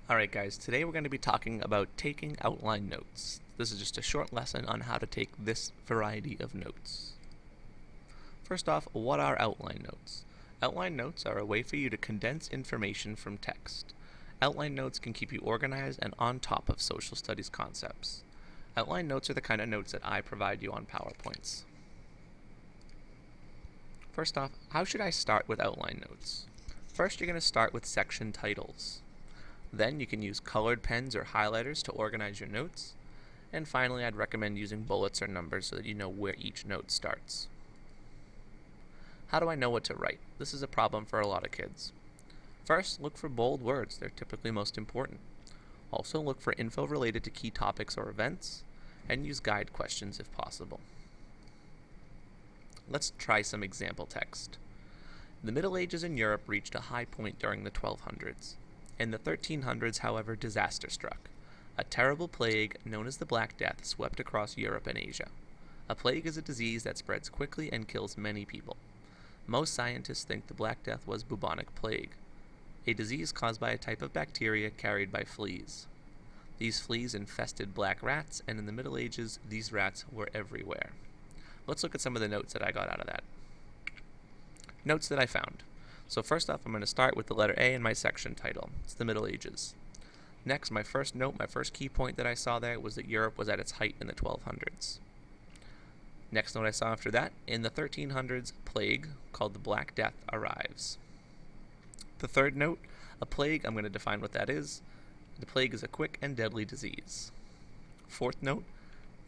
Alright guys, today we're going to be talking about taking outline notes. This is just a short lesson on how to take this variety of notes. First off, what are outline notes? Outline notes are a way for you to condense information from text. Outline notes can keep you organized and on top of social studies concepts. Outline notes are the kind of notes that I provide you on PowerPoints. First off, how should I start with outline notes? First, you're going to start with section titles. Then you can use colored pens or highlighters to organize your notes. And finally, I'd recommend using bullets or numbers so that you know where each note starts. How do I know what to write? This is a problem for a lot of kids. First, look for bold words. They're typically most important. Also, look for info related to key topics or events, and use guide questions if possible. Let's try some example text. The Middle Ages in Europe reached a high point during the 1200s. In the 1300s, however, disaster struck. A terrible plague known as the Black Death swept across Europe and Asia. A plague is a disease that spreads quickly and kills many people. Most scientists think the Black Death was bubonic plague, a disease caused by a type of bacteria carried by fleas. These fleas infested black rats, and in the Middle Ages, these rats were everywhere. Let's look at some of the notes that I got out of that. Notes that I found. So first off, I'm going to start with the letter A in my section title. It's the Middle Ages. Next, my first note, my first key point that I saw there was that Europe was at its height in the 1200s. Next note I saw after that, in the 1300s, plague, called the Black Death, arrives. The third note, a plague, I'm going to define what that is. The plague is a quick and deadly disease. Fourth note,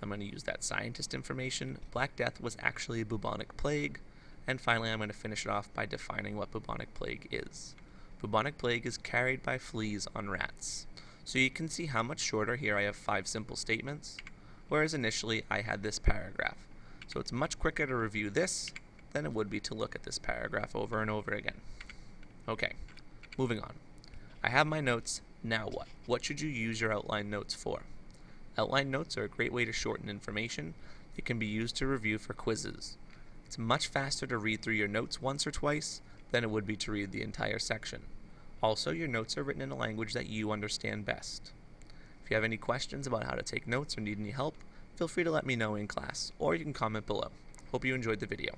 I'm going to use that scientist information. Black Death was actually a bubonic plague. And finally, I'm going to finish it off by defining what bubonic plague is. Bubonic plague is carried by fleas on rats. So you can see how much shorter here I have 5 simple statements, whereas initially I had this paragraph. So it's much quicker to review this than it would be to look at this paragraph over and over again. Okay, moving on. I have my notes, now what? What should you use your outline notes for? Outline notes are a great way to shorten information. They can be used to review for quizzes. It's much faster to read through your notes once or twice than it would be to read the entire section. Also, your notes are written in a language that you understand best. If you have any questions about how to take notes or need any help, feel free to let me know in class, or you can comment below. Hope you enjoyed the video.